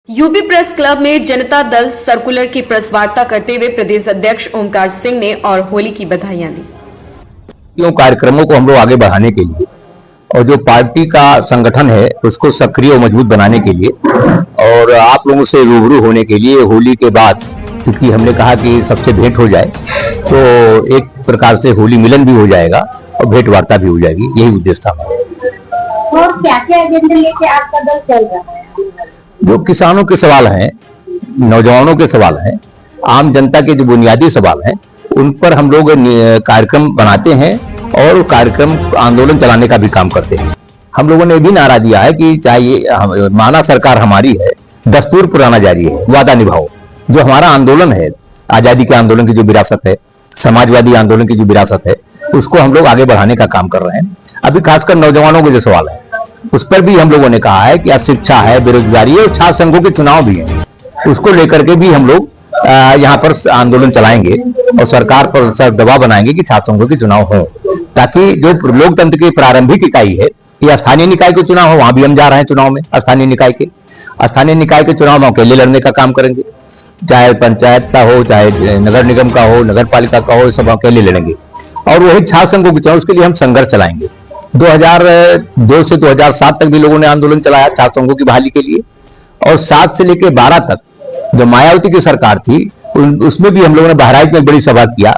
UP press club में Janata Dal circular की press वार्ता करते हुए प्रदेश अध्यक्ष ओमकार सिंह ने और होली की बधाइयां दी। कार्यक्रमों को हम लोग आगे बढ़ाने के लिए और जो पार्टी का संगठन है उसको सक्रिय और मजबूत बनाने के लिए और आप लोगों से रूबरू होने के लिए होली के बाद, क्योंकि हमने कहा कि सबसे भेंट हो जाए तो एक प्रकार से होली मिलन भी हो जाएगा और भेंट वार्ता भी हो जाएगी, यही उद्देश्य था। और क्या क्या एजेंडा लेके आपका दल चल रहा है? जो किसानों के सवाल हैं, नौजवानों के सवाल हैं, आम जनता के जो बुनियादी सवाल हैं, उन पर हम लोग कार्यक्रम बनाते हैं और कार्यक्रम आंदोलन चलाने का भी काम करते हैं। हम लोगों ने भी नारा दिया है कि चाहे माना सरकार हमारी है, दस्तूर पुराना जारी है, वादा निभाओ। जो हमारा आंदोलन है, आजादी के आंदोलन की जो विरासत है, समाजवादी आंदोलन की जो विरासत है, उसको हम लोग आगे बढ़ाने का काम कर रहे हैं। अभी खासकर नौजवानों के जो सवाल है उस पर भी हम लोगों ने कहा है कि अशिक्षा है, बेरोजगारी है और छात्र संघों के चुनाव भी है, उसको लेकर के भी हम लोग यहाँ पर आंदोलन चलाएंगे और सरकार पर दबाव बनाएंगे कि छात्र संघों के चुनाव हो, ताकि जो लोकतंत्र की प्रारंभिक इकाई है या स्थानीय निकाय के चुनाव हो, वहां भी हम जा रहे हैं चुनाव में। स्थानीय निकाय के चुनाव में अकेले लड़ने का काम करेंगे, चाहे पंचायत का हो, चाहे नगर निगम का हो, नगर पालिका का हो, सब अकेले लड़ेंगे। और वही छात्र संघों के चुनाव, उसके लिए हम संघर्ष चलाएंगे। 2002 से 2007 तक भी लोगों ने आंदोलन चलाया छात्र संघों की बहाली के लिए, और 7 से लेकर 12 तक जो मायावती की सरकार थी उसमें भी हम लोगों ने बहराइच में बड़ी सभा किया,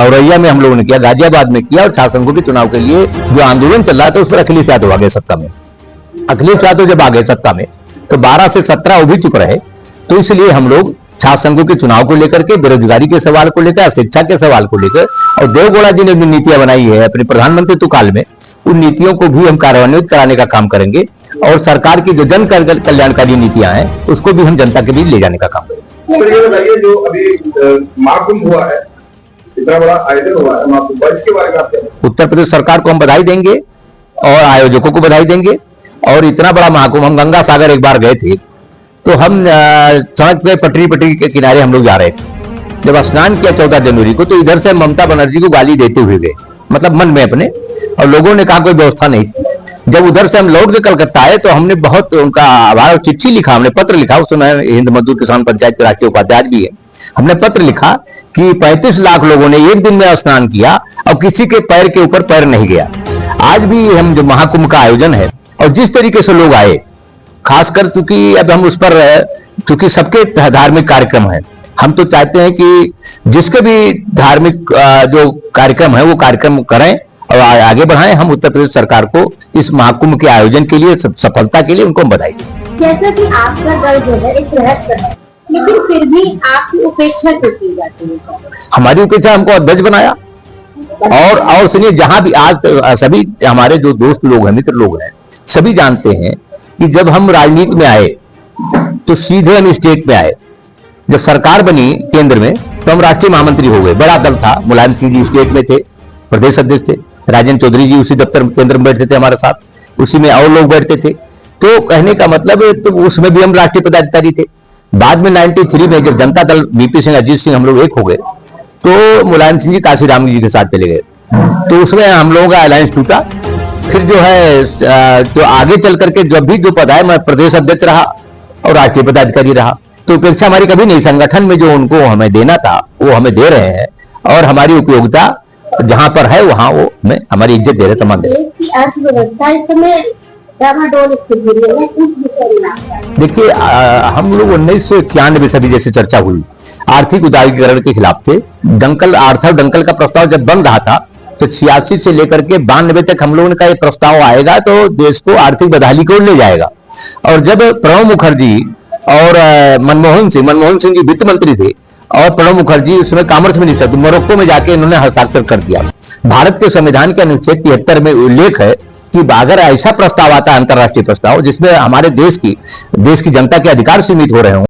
औरैया में हम लोगों ने किया, गाजियाबाद में किया, और छात्र संघों के चुनाव के लिए जो आंदोलन चल रहा था उस पर अखिलेश यादव आ गए सत्ता में। अखिलेश यादव जब आ गए सत्ता में तो 12 से 17 वो भी चुप रहे। तो इसलिए हम लोग छात्र संघों के चुनाव को लेकर के, बेरोजगारी के सवाल को लेकर, शिक्षा के सवाल को लेकर, और देवगौड़ा जी ने भी नीतियां बनाई है अपने प्रधानमंत्री काल में, उन नीतियों को भी हम कार्यान्वित कराने का काम करेंगे और सरकार की जो जन कल्याणकारी नीतियां हैं उसको भी हम जनता के बीच ले जाने का काम करेंगे। तो ये बताइए, जो अभी महाकुंभ हुआ है, इतना बड़ा आयोजन हुआ है महाकुंभ, इसके बारे में आप क्या कहेंगे? उत्तर प्रदेश सरकार को हम बधाई देंगे और आयोजकों को बधाई देंगे। और इतना बड़ा महाकुंभ, हम गंगा सागर एक बार गए थे तो हम सड़क पे पटरी के किनारे हम लोग जा रहे थे। जब स्नान किया 14 जनवरी को, तो इधर से ममता बनर्जी को गाली देते हुए गए, मतलब मन में अपने, और लोगों ने कहा कोई व्यवस्था नहीं थी। जब उधर से हम लौट के कलकत्ता आए तो हमने बहुत उनका आभार, चिट्ठी लिखा, हमने पत्र लिखा, उसमें हिंद मजदूर किसान पंचायत के राष्ट्रीय उपाध्यक्ष भी है, हमने पत्र लिखा कि 35 लाख लोगों ने एक दिन में स्नान किया और किसी के पैर के ऊपर पैर नहीं गया। आज भी हम जो महाकुंभ का आयोजन है और जिस तरीके से लोग आए, खासकर चूंकि अब हम उस पर, चूंकि सबके धार्मिक कार्यक्रम है, हम तो चाहते हैं कि जिसके भी धार्मिक जो कार्यक्रम है वो कार्यक्रम करें और आगे बढ़ाएं। हम उत्तर प्रदेश सरकार को इस महाकुंभ के आयोजन के लिए, सफलता के लिए उनको बधाई दें। जैसा कि आपका दल जो है एक रहस्य है, लेकिन फिर भी आपकी उपेक्षा क्यों की जाती है? हमारी उपेक्षा, हमको अध्यक्ष बनाया। और सुनिए, जहां भी आज सभी हमारे जो दोस्त लोग हैं, मित्र लोग हैं, सभी जानते हैं कि जब हम राजनीति में आए तो सीधे हम स्टेट में आए। जब सरकार बनी केंद्र में तो हम राष्ट्रीय महामंत्री हो गए। बड़ा दल था, मुलायम सिंह जी स्टेट में थे, प्रदेश अध्यक्ष थे, राजेंद्र चौधरी जी उसी दफ्तर केंद्र में बैठते थे हमारे साथ, उसी में और लोग बैठते थे। तो कहने का मतलब, तो उसमें भी हम राष्ट्रीय पदाधिकारी थे। बाद में 93 में जब जनता दल बीपी सिंह, अजीत सिंह हम लोग एक हो गए तो मुलायम सिंह जी काशीराम जी के साथ चले गए, तो उसमें हम लोगों का अलायंस टूटा। फिर जो है तो आगे चल करके जब भी जो पद है, मैं प्रदेश अध्यक्ष रहा और राष्ट्रीय पदाधिकारी रहा। तो उपेक्षा हमारी कभी नहीं, संगठन में जो उनको हमें देना था वो हमें दे रहे हैं, और हमारी उपयोगिता जहां पर है वहां वो हमें हमारी इज्जत दे रहे, सम्मान दे रहे। अर्थव्यवस्था इस समय डामाडोल स्थिति में है। देखिए, हम लोग 1991 सभी जैसे चर्चा हुई, आर्थिक उदारीकरण के खिलाफ थे। आर्थर डंकल का प्रस्ताव जब बन रहा था तो 86 से लेकर के 92 तक हम लोगों ने कहा प्रस्ताव आएगा तो देश को आर्थिक बदहाली को ले जाएगा। और जब प्रणब मुखर्जी और मनमोहन सिंह जी वित्त मंत्री थे और प्रणब मुखर्जी उसमें कॉमर्स मिनिस्टर, तो मोरक्को में जाके इन्होंने हस्ताक्षर कर दिया। भारत के संविधान के अनुच्छेद 73 में उल्लेख है कि अगर ऐसा प्रस्ताव आता है, अंतर्राष्ट्रीय प्रस्ताव, जिसमें हमारे देश की जनता के अधिकार सीमित हो रहे हों,